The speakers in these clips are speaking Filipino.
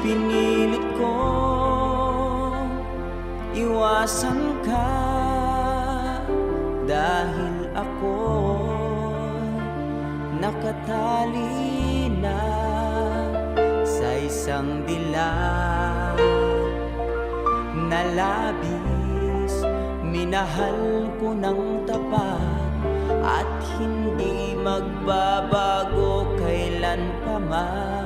Pinilit ko iwasan ka dahil ako nakatali na sa isang dilag na labis. Minahal ko ng tapat at hindi magbabago kailan pa man.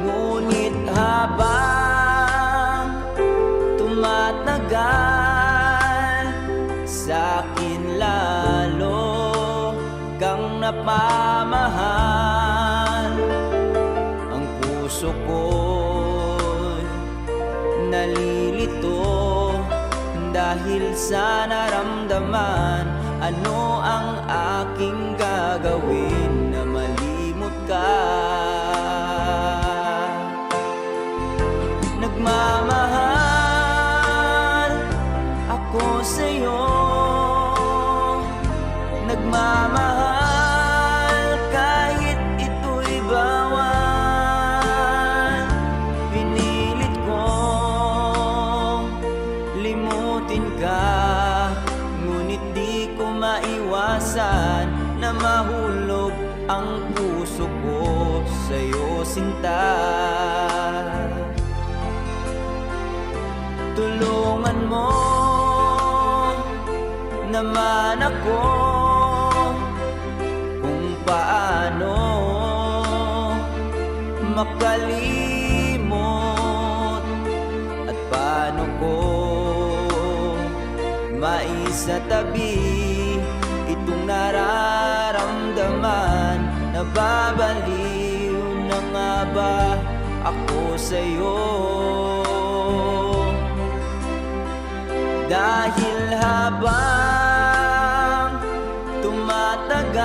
Ngunit habang tumatagal, sa'kin lalo kang napamahal. Ang puso ko'y nalilito dahil sa naramdaman. Ano ang aking gagawin na malimot ka? Nagmamahal ako sa'yo, nagmamahal kahit ito'y bawal. Pinilit kong limutin ka, ngunit di ko maiwasan na mahulog ang puso ko sa'yo, sinta. Tulungan mo naman ako kung paano makalimot at paano ko maisatabi itong nararamdaman. Nababaliw na nga ba ako sa'yo? Dahil habang tumatagal,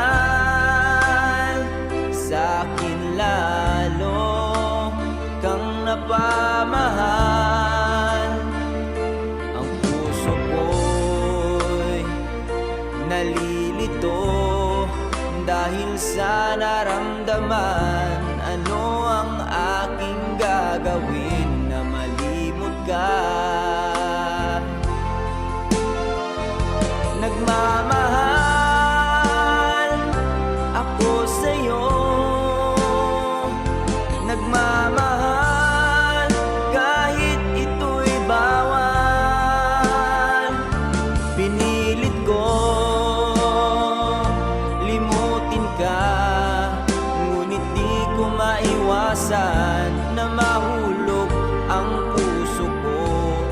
sa'kin lalo kang napamahal. Ang puso ko'y nalilito dahil sa naramdaman. Ano ang aking gagawin na malimot ka? Nagmamahal ako sa'yo, nagmamahal kahit ito'y bawal. Pinilit ko limutin ka, ngunit di ko maiwasan na mahulog ang puso ko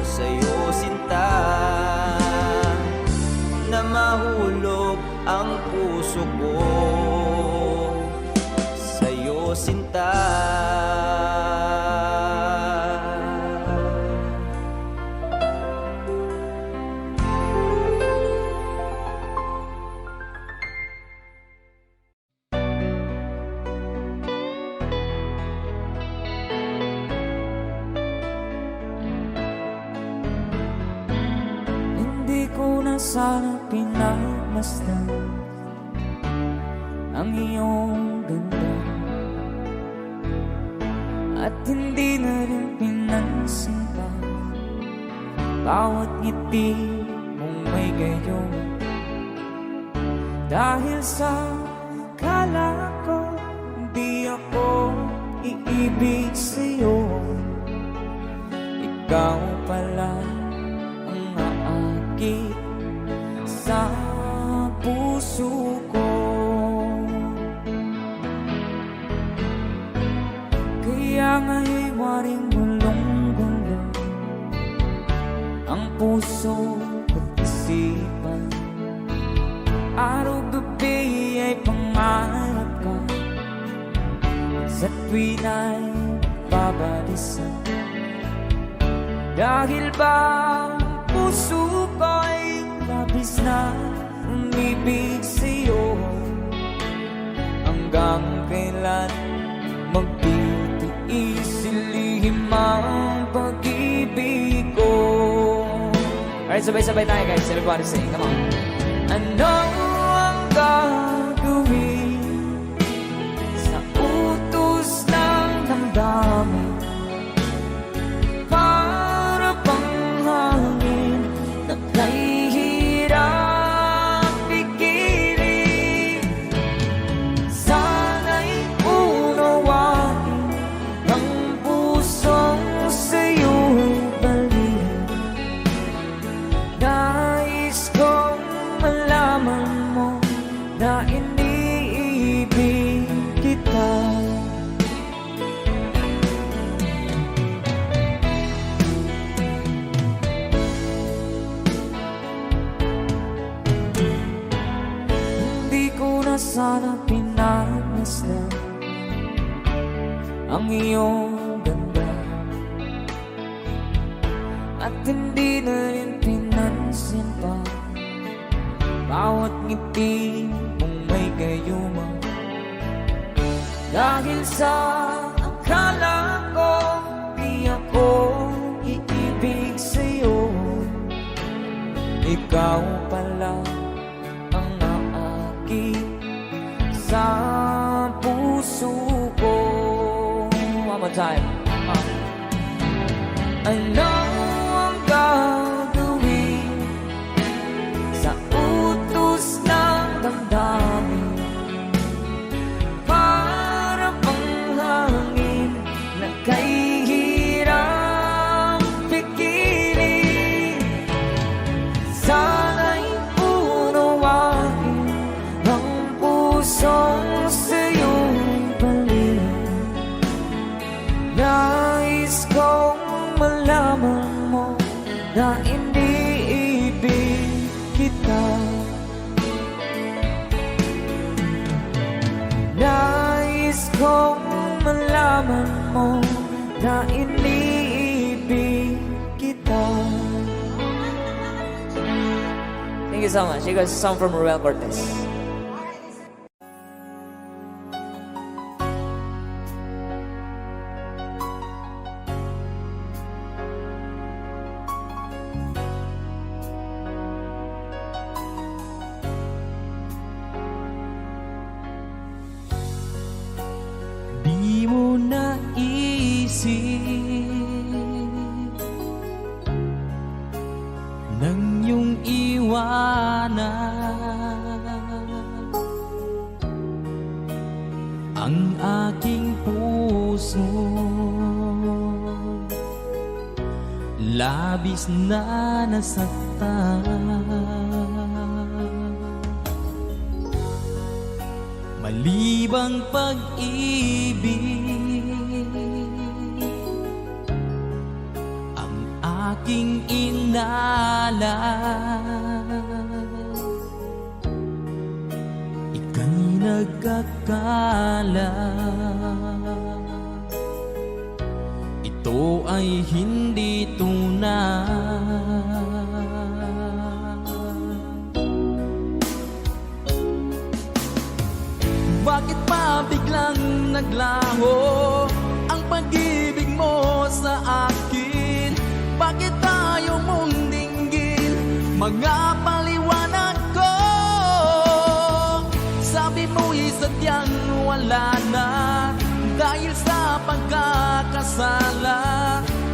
sa'yo, sinta. Na mahulog ang puso ko sa'yo, sinta. Hindi ko na sana pinagmasdan ang iyong ganda, at hindi na rin pinansin pa bawat ngiti mong may gayon. Dahil sa kala ko di ako iibig sa'yo, ikaw pala ang aakit sa puso ko. Kaya nga'y waring gulong-gulong ang puso at isipan. Araw-gabi ay pangarap ka, sa tuwin ay babalisan. Dahil ba puso ko'y labis na umibig sa'yo, hanggang kailan magtitiis ilihim ang pag-ibig ko. Alright, sabay-sabay tayo guys. Everybody sing, come on. Ano ang gagawin sa utos hirap pigilan. Sana'y unawain ang pusong sa'yo'y balikan. Nais kong malaman mo na iniibig kita. Hindi ko na sana pinagmasdan ang iyong ganda, at hindi na rin pinansin pa bawat ngiti mong may gayuma. Dahil sa akala ko di ako iibig sa'yo, ikaw pala ang naakit sa puso ko. One more time. Ano ang gagawin sa utos ng damdamin? Para bang hangin na kay hirap pigilan. Sana'y unawain ang pusong sa'yo'y balikan. Nais kong malaman mo na iniibig kita. Nais kong malaman mo na iniibig kita. Thank you so much. You guys, a song from Ruel Cortez. Di mo naisip nang iyong iwanan ang aking puso, labis na nasaktan. Malibang pag-ibig ang aking inalan. Ika'y nagkakala, ito ay hindi tunay. Bakit pa biglang naglaho ang pag-ibig mo sa akin? Bakit tayo mong dinggin mga paliwanag ko? Sabi mo'y sadyang wala na dahil sa pagkakasala.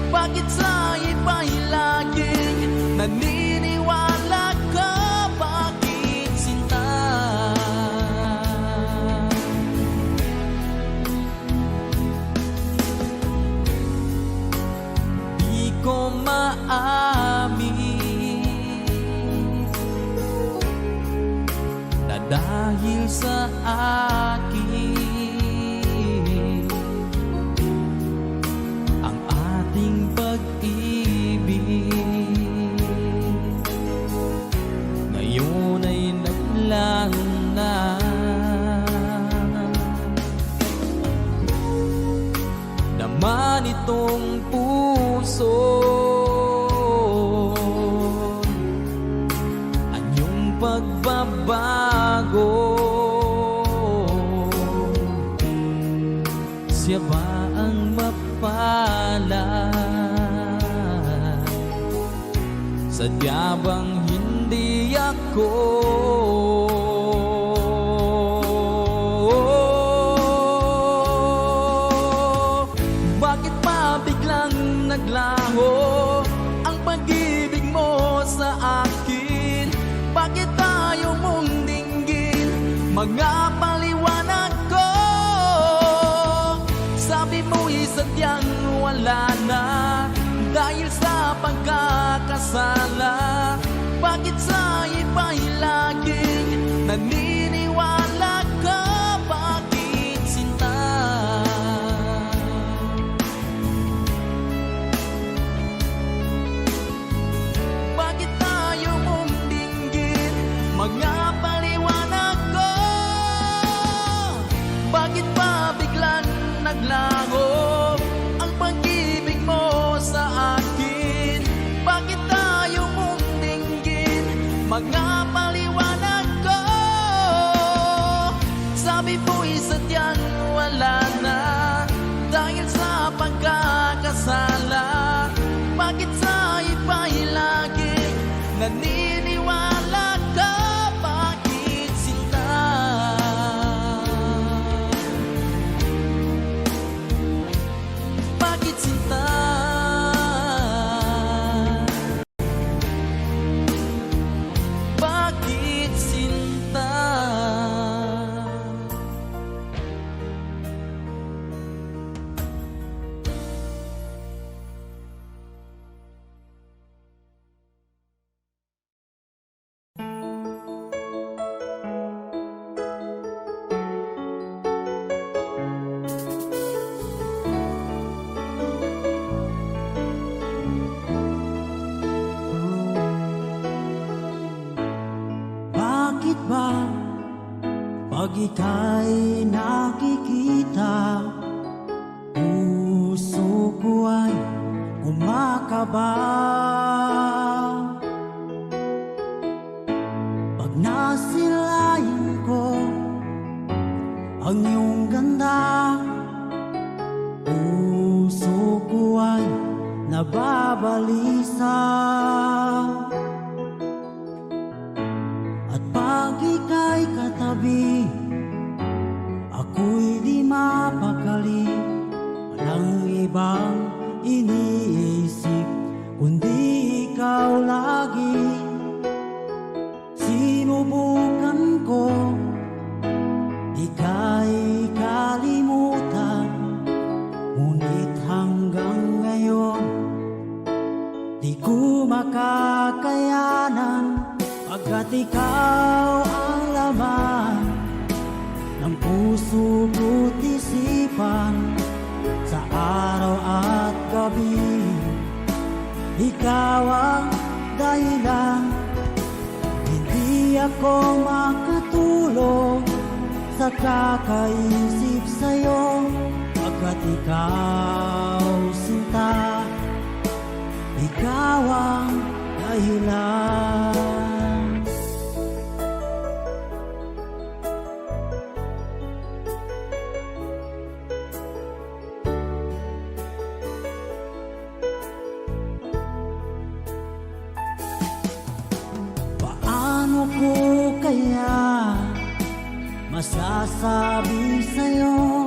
Bakit sa iba'y laging naniniwala ka? Bakit sinta? Di ko maamin na dahil sa akin ang ating pag-ibig ngayon ay naglaho na. Naman itong puso anyong pagbabago, siya ba ang mapalad? Sadya bang hindi ako? Bakit pa biglang naglaho ang pag-ibig mo sa akin? mga paliwanag ko. Sabi mo'y sadyang wala na dahil sa pagkakasala. Bakit sa iba'y laging naniniwala ka? Bakit sinta? Bakit tayo mong dinggin? Mga paliwanag ko. Bakit pa biglang naglaho ang pag-ibig mo sa akin? Bakit tayo mong dinggin? Mga paliwanag ko. Sabi mo'y sadyang wala na dahil sa pagkakasala. Bakit sa iba'y laging naniniwala ka? Bakit sinta? Bakit sinta? Bakit sinta? Bakit ba pag ika'y nakikita, puso ko ay kumakaba? Pag nasilayan ko ang iyong ganda, puso ko ay nababalisa. At pag ika'y katabi, ako'y di mapakali. Walang ibang iniisip kundi ikaw lagi. Sinubukan ko ika'y kalimutan, ngunit hanggang ngayon di ko makakayanan. Pagkat ikaw ang laman ng puso ko't isipan, sa araw at gabi, ikaw ang dahilan. Hindi ako makatulog sa kakaisip sa'yo, pagkat ikaw sinta, ikaw ang dahilan. Paano ko kaya masasabi sa'yo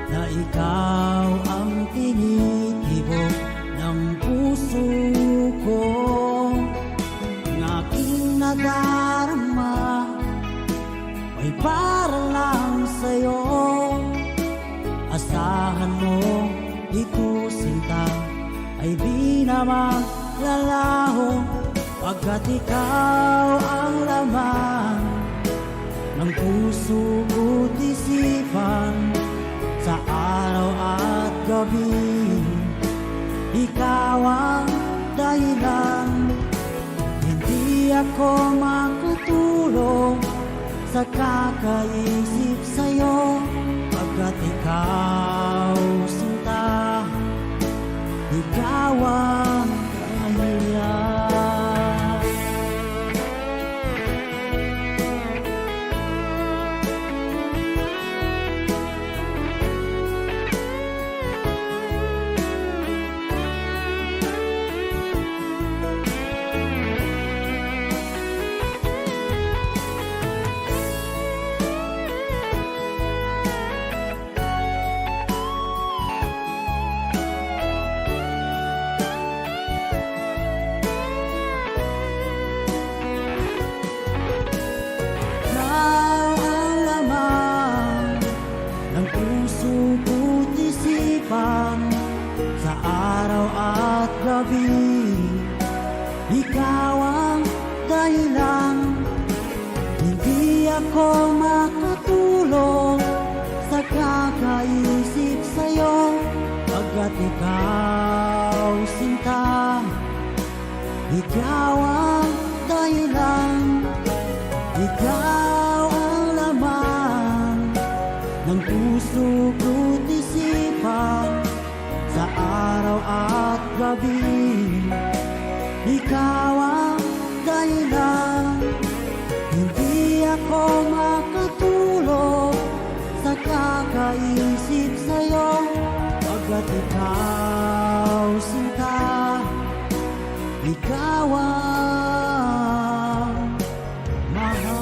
na ikaw ang tinitibok ng puso ko? Ang aking nadarama ay para lang sa'yo. Asahan mo, ito sinta ay di na maglalaho, pagkat ikaw ang laman ng puso ko't isipan, sa araw at gabi, ikaw ang dahilan. Hindi ako makatulog sa kakaisip sa'yo, pagkat ikaw sinta, ikaw ang dahilan. lang. Hindi ako makatulog sa kakaisip sa'yo, pagkat ikaw, sinta, ikaw ang dahilan, ikaw ang laman ng puso ko't isipan sa araw at gabi. Ikaw ang dahilan, hindi ako makatulog sa kakaisip sa'yo, pagkat ikaw, sinta, ikaw ang mahal.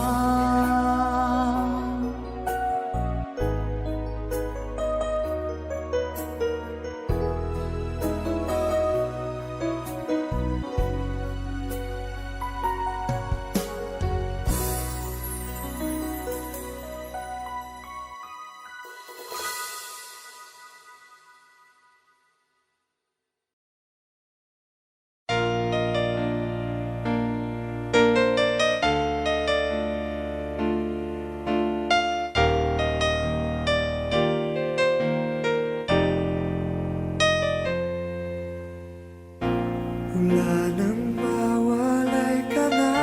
Wala nang mawalay ka na,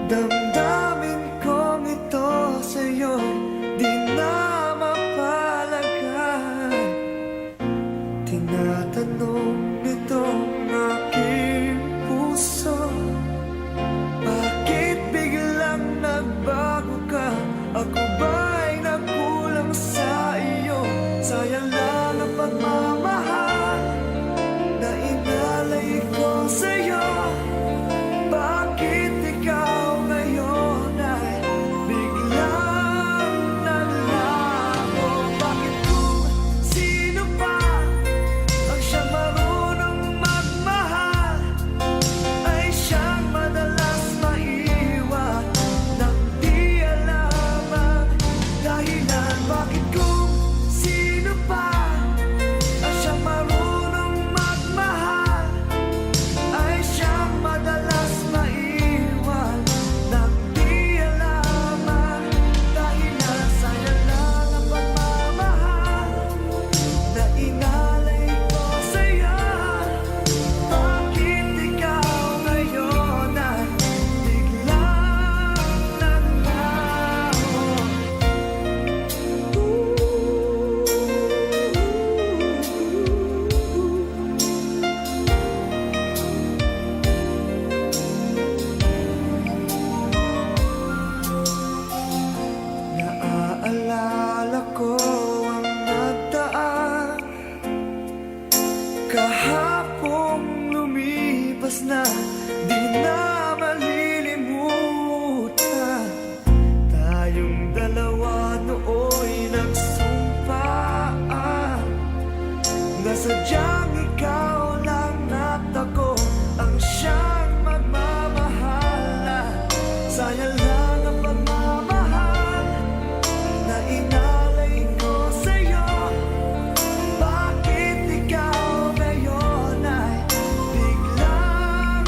damdamin kong ito sa'yo'y di na mapalagay. Tinatanong nitong aking puso, bakit biglang nagbago ka? Ako ba'y nagkulang sa iyo? Sayang lang ang pagmamahal na inalay ko sa'yo. Bakit ikaw ngayon ay biglang nalago? Bakit kung sino pa ang siyang marunong magmahal ay siyang madalas maiwan nang di alam ang dahilan? Bakit kung sino pa ang siyang marunong magmahal ay siyang madalas maiwan nang di alam ang dahilan? Sayang lang ang pagmamahal na inalay ko sa'yo. Bakit ikaw ngayon ay biglang naglaho? Naaalala ko ang nagdaan, kahapong lumipas na, di na malilimutan. Tayong dalawa nooy nagsumpaan na sadyang ikaw lang at ako ang siyang magmamahalan. Sayang lang ang pagmamahal na inalay ko sa'yo. Bakit ikaw ngayon ay biglang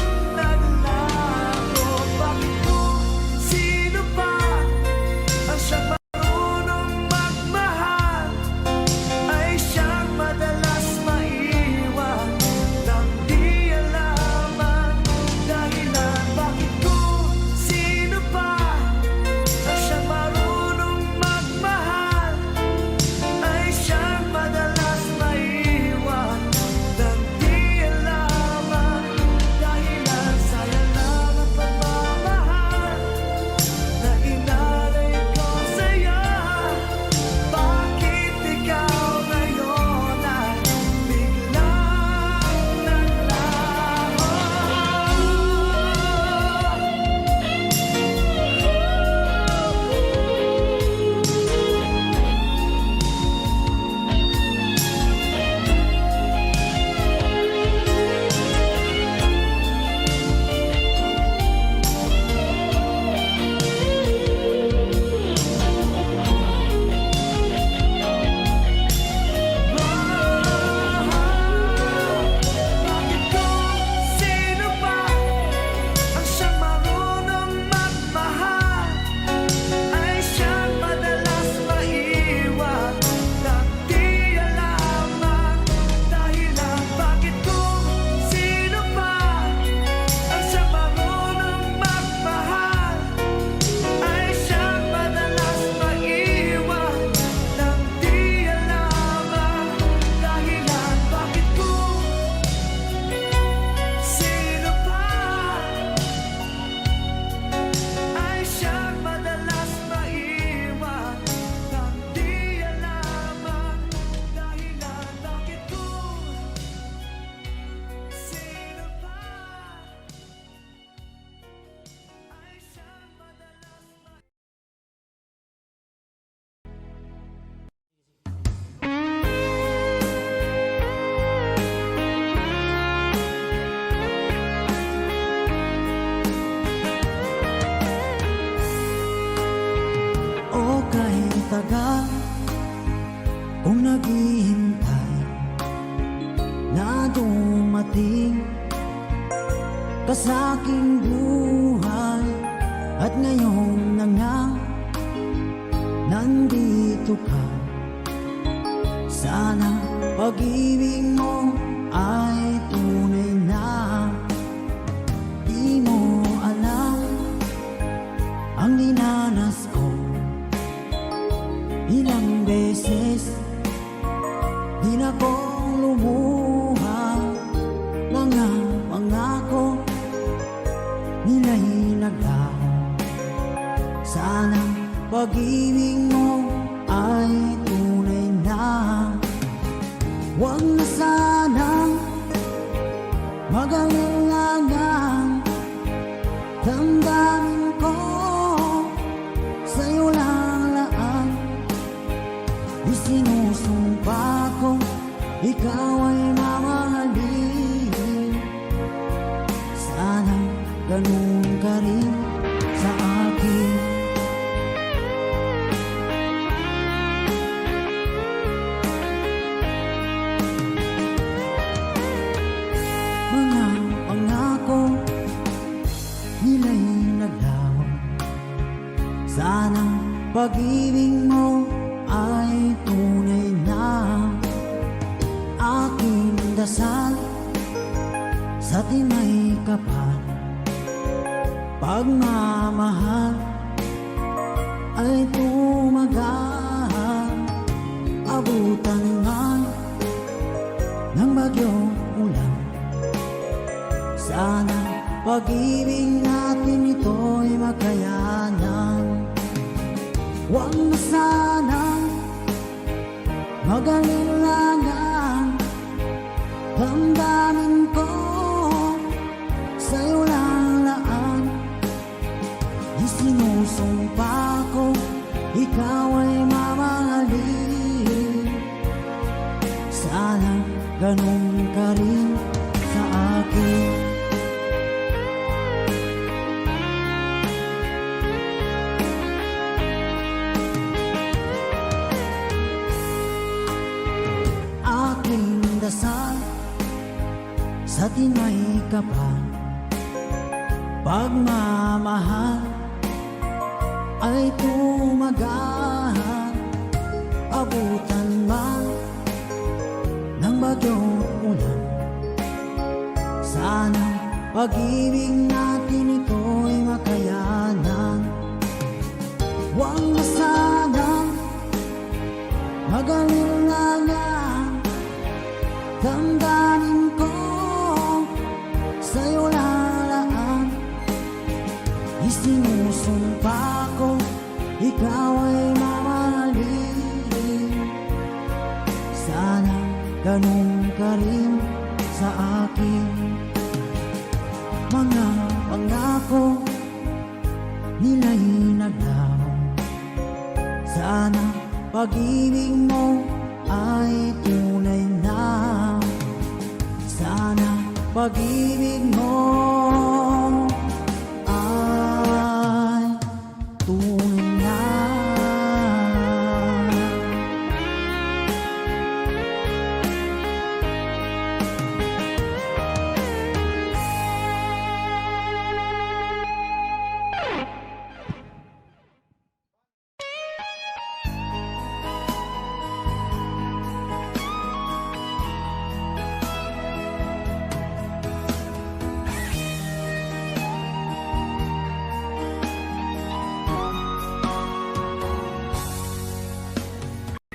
ka sa aking buhay. At ngayon na nga, nandito ka. Sana pag-ibig mo ay tunay na. Di mo alam ang dinanas ko. Ilang beses di na kong lumuha. Mga pangako nila'y naglaho. Sana pag-ibig mo ay tunay na. Huwag na sanang mag-alinlangan. Damdamin ko sa'yo lang laan. Isinusumpa ko ikaw ay mamahalin. Sana ganun ka rin sa akin. Mga pangako nila'y naglaho. Sana pag-ibig mo ay tunay na. Aking dasal sa tinay kapal, pagmamahal ay tumagal. Abutan man ng bagyong ulan. Sana pag-ibig natin ito'y makayanan. Huwag na sanang mag-alinlangan. Damdamin ko sa'yo lang laan. Isinusumpa ko ikaw ay mamahalin. Sana ganun ka rin sa akin. Aking dasal sa tinay kapal, pagmamahal ay tumagal. Abutan man ng bagyong ulan. Sana pag-ibig natin ito'y makayanan. Huwag na sanang mag-alinlangan. Damdamin ko sa'yo lalaan. Isinusumpa ko ikaw ay mamahalin. Sana ganun ka rin sa akin. Mga pangako nila'y naglaho. Sana pag-ibig mo ay tunay na. Sana pag-ibig mo ay tunay na.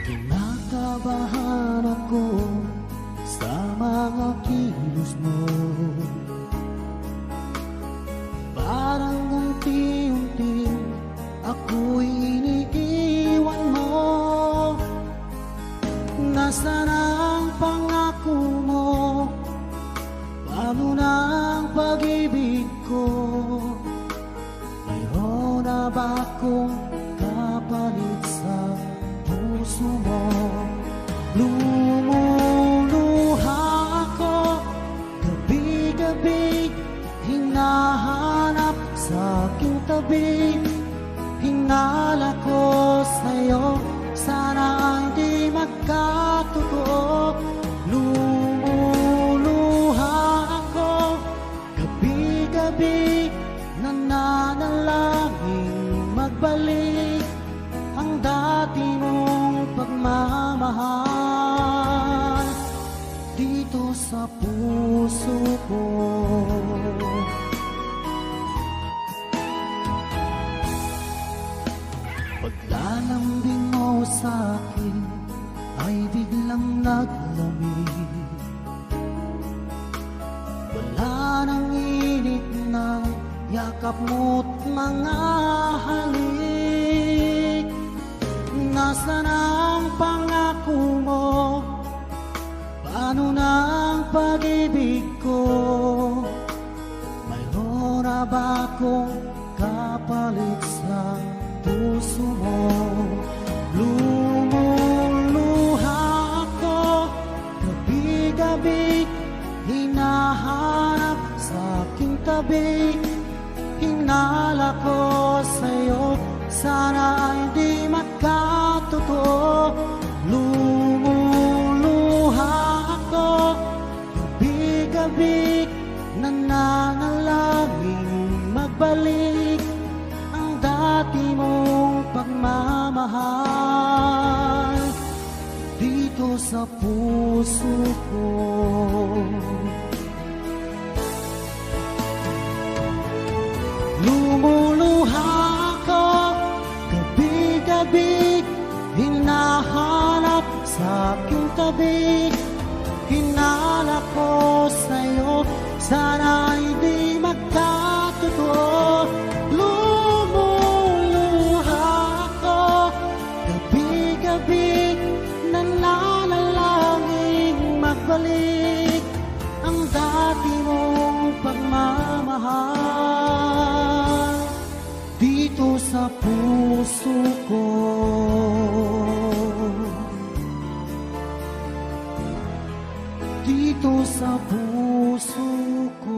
Kinakabahan ako sa mga kilos mo. Parang unti-unti ako'y iniiwan mo. Nasaan ang pangako mo? Paano na ang pag-ibig ko? Mayroon na ba akong kapalit sa puso mo? Lumuluha ako gabi-gabi, hinahanap sa aking tabi. Hinala ko sa'yo, sana hindi magkatotoo. Lumuluha ako gabi Gabi-gabi nananalangin magbalik ang dati mong pagmamahal dito sa puso ko. Paglalambing mo sa'kin ay biglang naglamig. Wala nang init ng yakap mo't mga halik. Nasaan ang pangako mo? Paano ng pag-ibig ko? Mayroon na ba akong kapalit sa puso mo? Lumuluha ako gabi-gabi, hinahanap sa aking tabi. Hinala ko sa'yo, sana ay di magkatotoo. Lumuluha ako gabi-gabi, nananalangin magbalik ang dati mong pagmamahal dito sa puso ko. Lumuluha ako gabi-gabi, hinahanap sa aking tabi. Hinala ko sa'yo, sana ay di magkatotoo. Lumuluha ako gabi-gabi, nananalangin magbalik ang dati mong pagmamahal dito sa puso ko. Dito sa puso ko.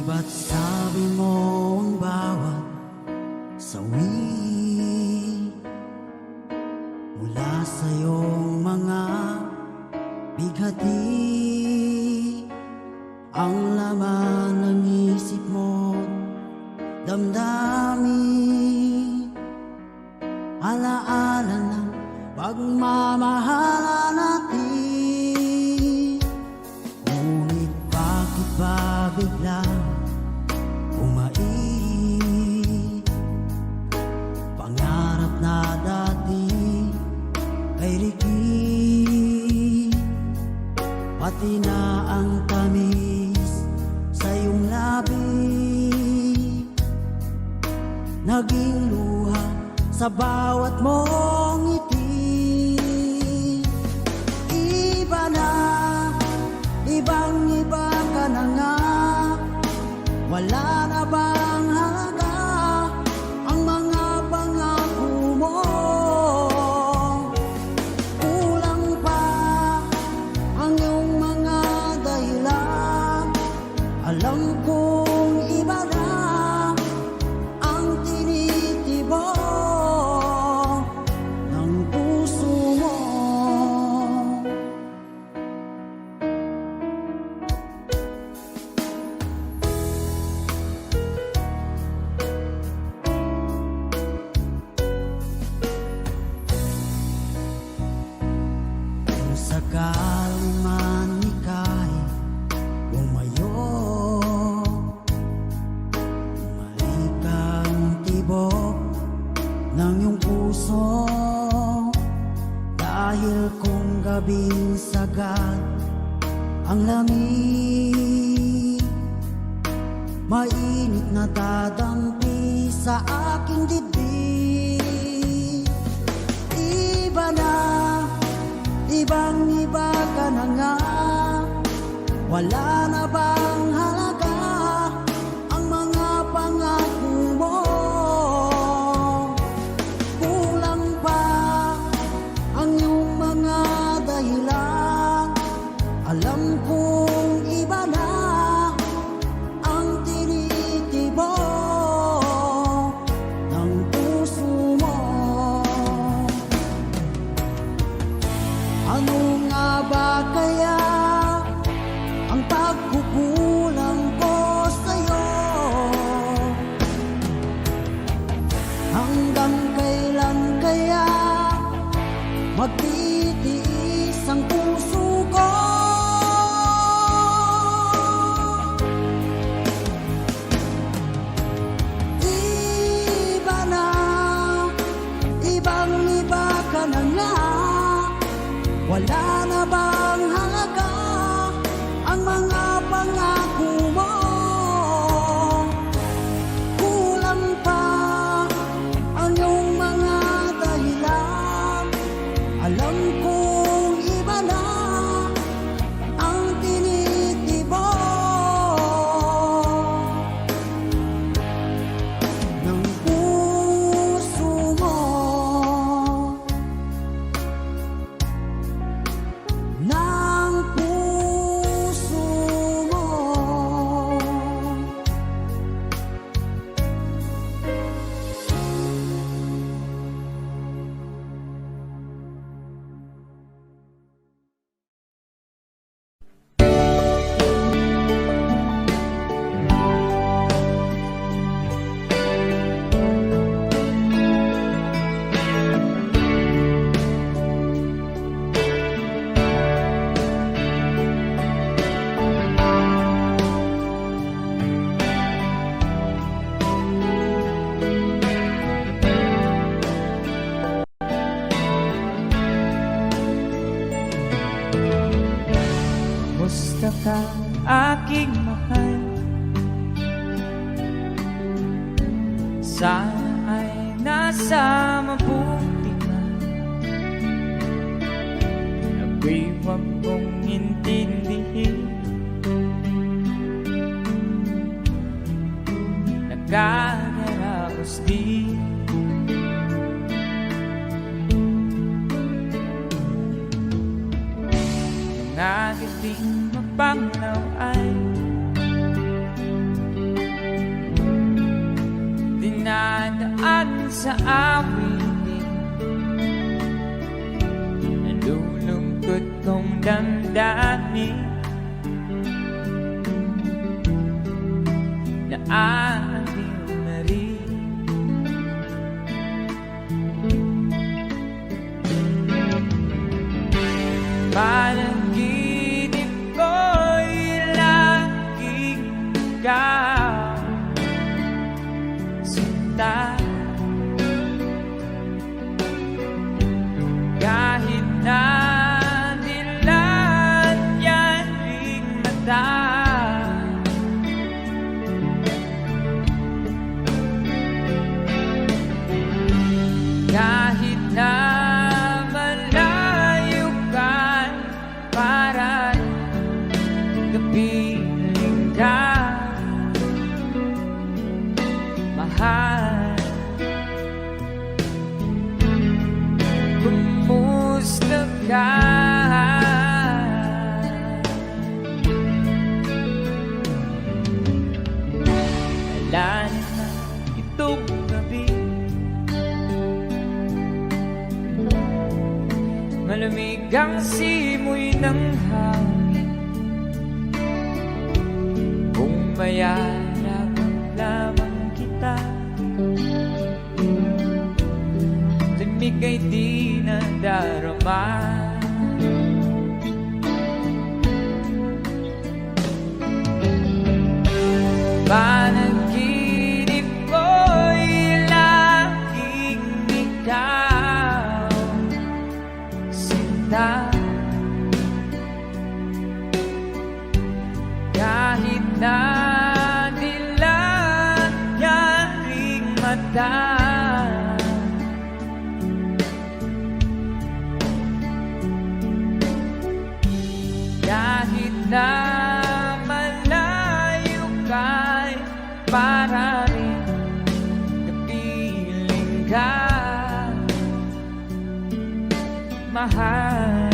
Ba't sabi mo ang bawat sawi mula sa iyong mga bighati ang laman ng isip mo, damdamin, alaala ng pagmamahalan natin. Ngunit bakit ba biglang pangarap na dati ay likid, pati na ang tamis sa iyong labi, naging luha sa bawat mong ngiti. Iba na, ibang-iba ka na nga, wala na bang halaga ang mga pangako mo? Kulang pa ang iyong mga dahilan. Alam kong iba na ang tinitibok ng puso mo. Sakali man ika'y umayo, bumalik ang tibok ng iyong puso. Dahil kung gabing sagad ang lamig, mainit na dadampi sa aking dibdib. Iba na, ibang-iba ka na nga, wala na bang halaga ang mga pangako mo? magtitiis ang puso ko. Iba na, ibang-iba ka na nga. Wala na bang halaga ang mga pangako mo? Kulang pa ang iyong mga dahilan. Alam kong iba na ang tinitibok ng puso mo. Ng puso mo. Musta ka, aking mahal? Sana ay nasa mabuti ka. Ako'y huwag mong intindihin. Nagkakaraos di. Mga gabing mapanglaw ay dinadaan sa awitin. Nalulungkot kong damdamin na aaliw na rin. Panaginip ko'y laging ikaw, sinta. Kahit na dilat yan ring mata, kahit na malayo ka, para kapiling ka, mahal. Kumusta ka? Alanin na itong gabi, malamig ang simoy ng hangin. Kung mayarap lamang kita, limig ay di nadarama. Panaginip ko'y laging ikaw, sinta. Kahit na dilat yan ring mata, kahit na malayo ka'y para rin kapiling ka, mahal.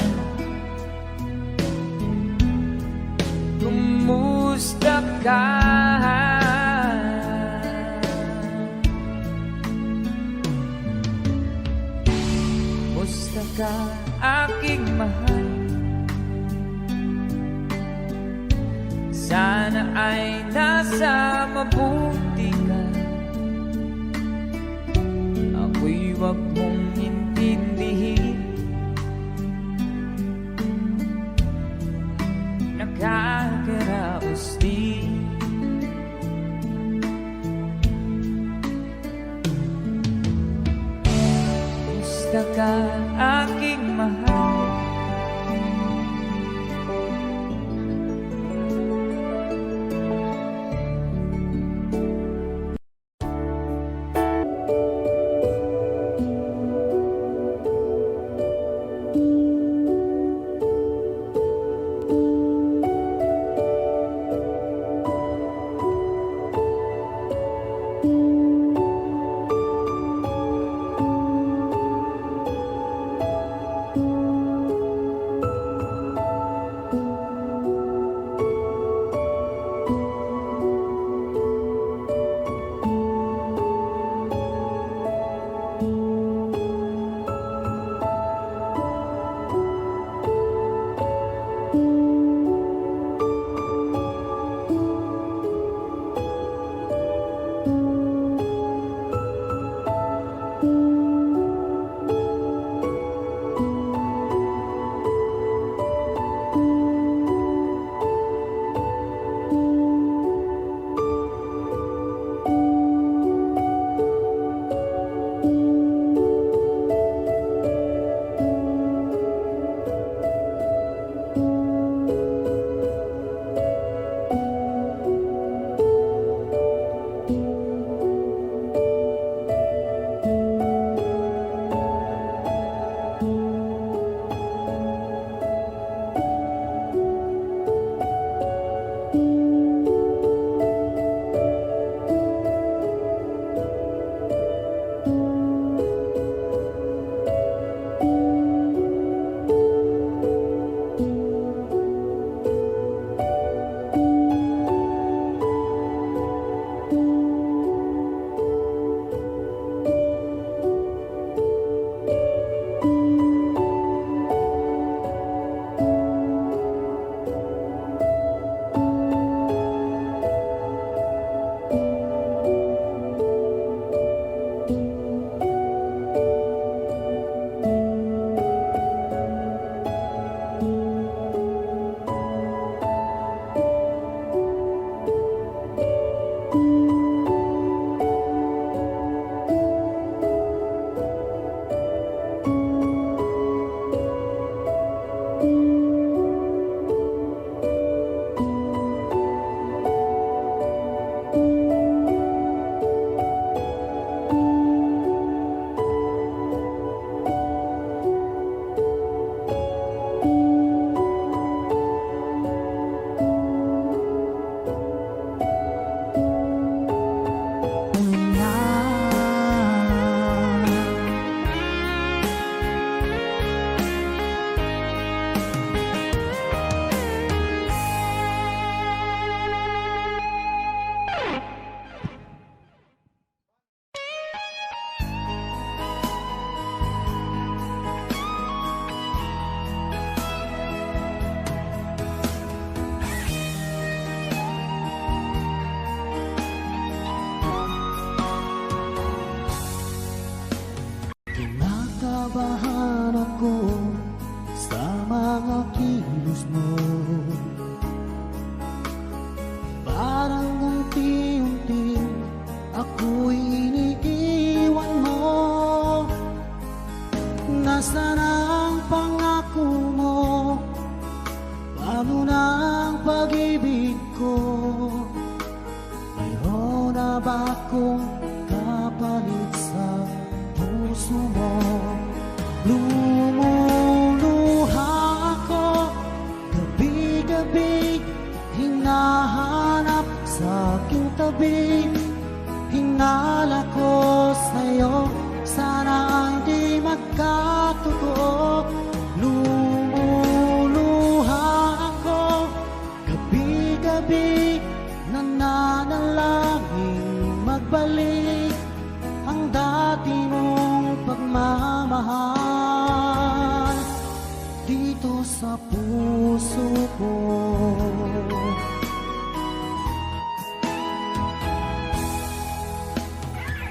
Kumusta ka? Kumusta ka, aking mahal? Sana ay nasa mabuti ka. Ako'y huwag mong intindihin. ka, aking mahal. Kinakabahan ako sa mga kilos mo. Parang unti-unti ako'y iniiwan mo. Nasaan ang pangako mo? Paano na ang pag-ibig ko? Mayroon na ba akong kapalit sa puso mo? Lumuluha ako gabi-gabi, hinahanap sa aking tabi. Hinala ko sa'yo, sana hindi magkatotoo. Lumuluha ako gabi-gabi, nananalangin magbalik ang dati mong pagmamahal dito sa puso ko.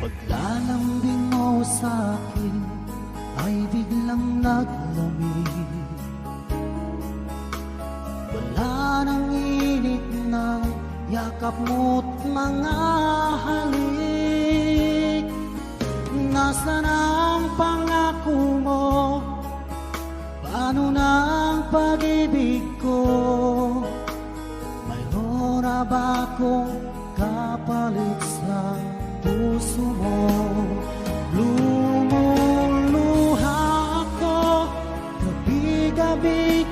Paglalambing mo sa'kin ay biglang naglamig. Wala nang init ng yakap mo't mga halik. Nasaan ang pangako mo? Paano na ang pag-ibig ko? Mayroon na ba akong kapalit sa puso mo? Lumuluha ako, gabi-gabi,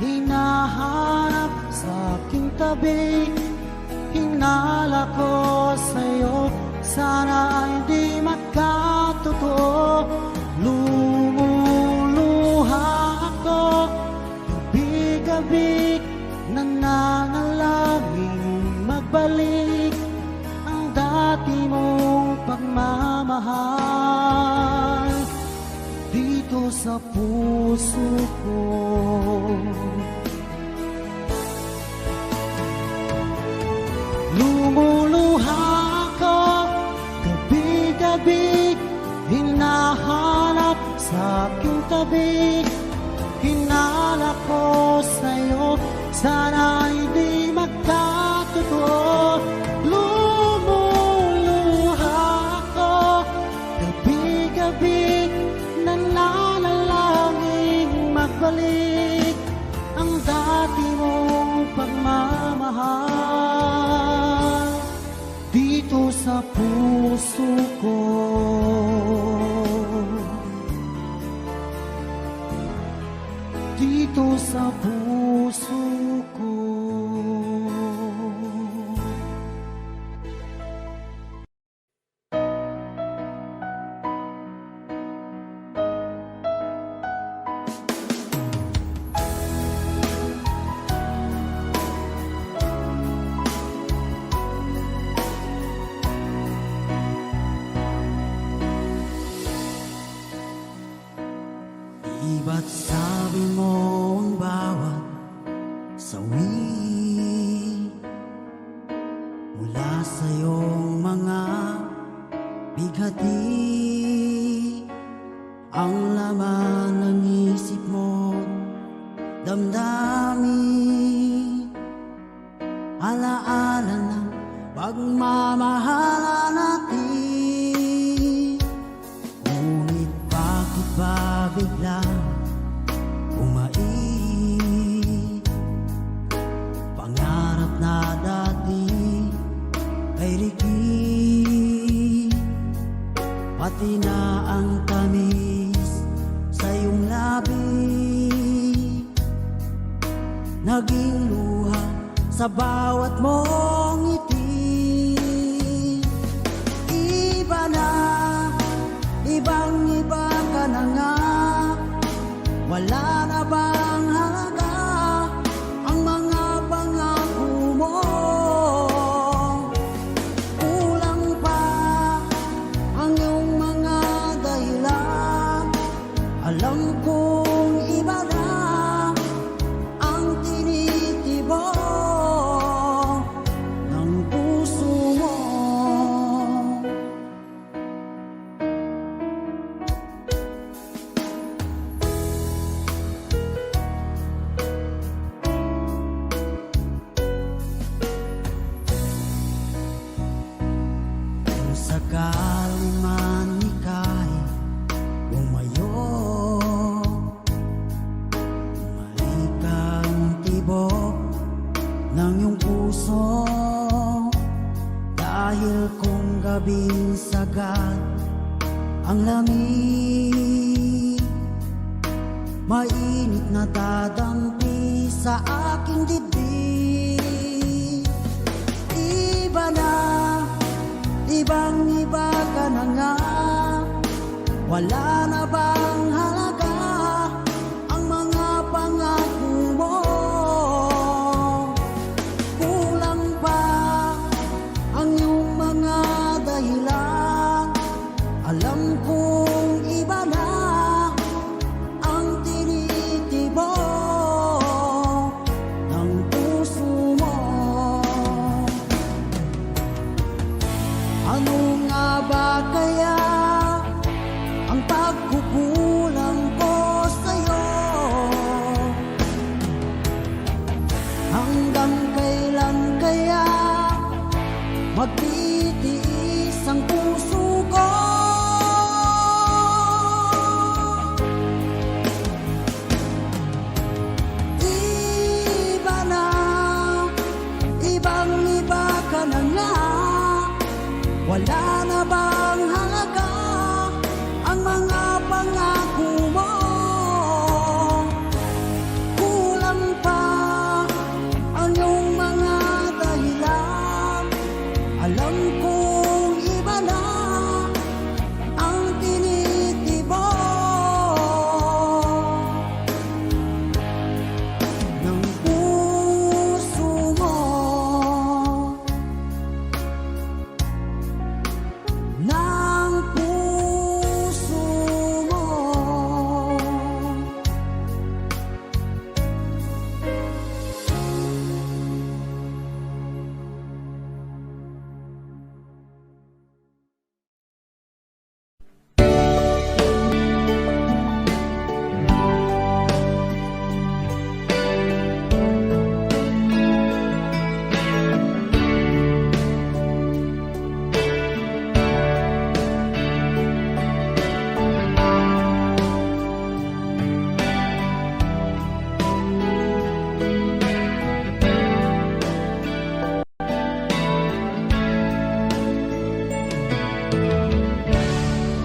hinahanap sa aking tabi. Hinala ko sa'yo, sana hindi magkatotoo. Lumuluha ako, gabi-gabi, nananalangin magbalik ang dati mong pagmamahal dito sa puso ko. Lumuluha ako, gabi-gabi, hinahanap sa aking tabi. Hinala ko sa'yo, sana hindi magkatotoo. Lumuluha ako, gabi-gabi, nananalangin magbalik ang dati mong pagmamahal dito sa puso ko. Dito sa puso ko. Di ba't sabi mo ang bawat sawi mula sa iyong mga bighati ang laman ng isip mo, damdamin, alaala ng pagmamahalan natin. Ngunit bakit ba biglang umait? Pangarap na dati ay likid, pati na ang tamis sa iyong labi, naging luha sa bawat mong ngiti. Iba na, ibang-iba ka na nga, wala na bang halaga ang mga pangako mo? Kulang pa ang iyong mga dahilan, alam kong iba na ang tinitibok ng puso mo. Kung sakali man ika'y umayo, bumalik ang tibok ng iyong puso. Dahil kung gabing sagad ang lamig, mainit na dadampi sa aking dibdib. Iba na, ibang-iba ka na nga, wala na bang halaga ang mga pangako mo? Kulang pa ang iyong mga dahilan, alam kong iba na ang tinitibok ng puso mo. Ano nga ba kaya ang pagkukulang Wala na bang halaga ang mga pangako mo? Kulang pa ang iyong mga dahilan. Alam kong iba na ang tinitibok ng puso mo. Ng puso mo.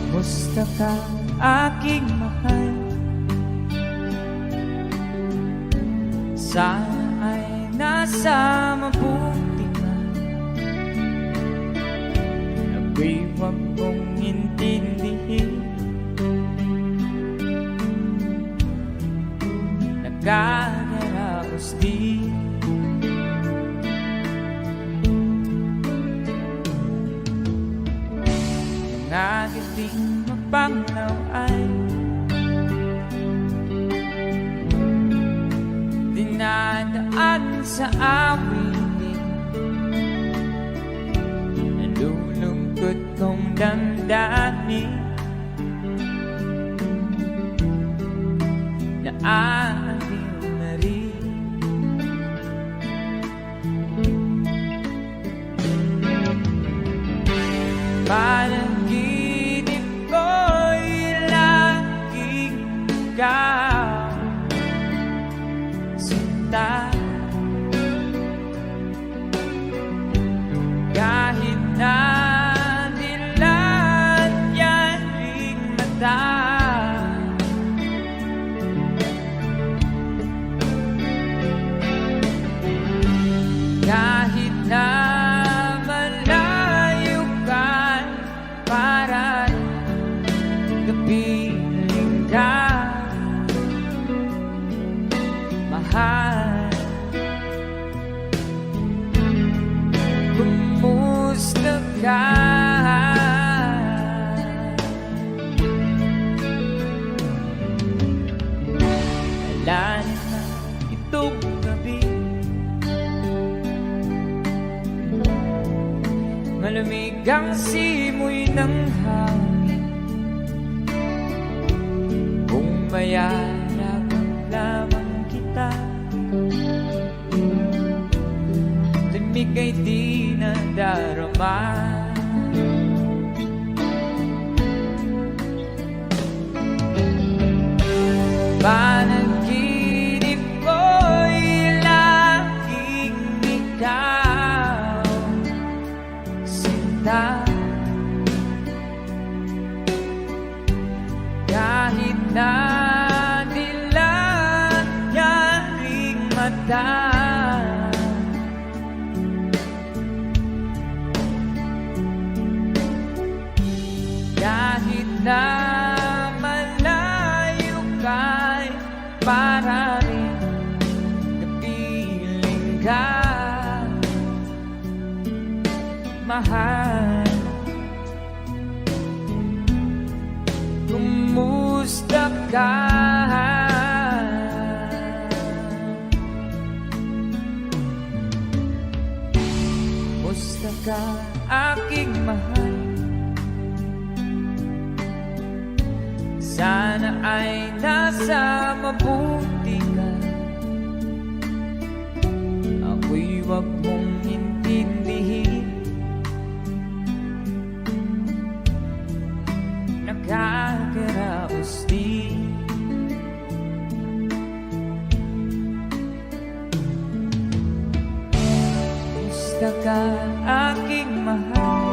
Musta ka, aking mahal? Sana ay nasa mabuti ka. Ako'y huwag mong intindihin. Nagkakaraos din. Mga gabing mapanglaw ay dinadaan sa awitin. Nalulungkot kong damdamin na aaliw na rin. Panaginip ko'y laging ikaw, sinta. Kahit na dilat yan ring mata, kahit na malayo ka, para kapiling ka, mahal. Kumusta ka? Alala na itong gabi, malamig ang simoy ng hangin. Kung mayarap lamang kita, limig ay di nadarama. Panaginip ko'y laging ikaw, sinta. Kahit na dilat yan ring mata, kahit na malayo ka'y para rin kapiling ka, mahal. Kumusta ka? Kumusta ka, aking mahal? Sana ay nasa mabuti ka. Ako'y huwag mong intindihin. Nakakaraos din. Kumusta ka, aking mahal?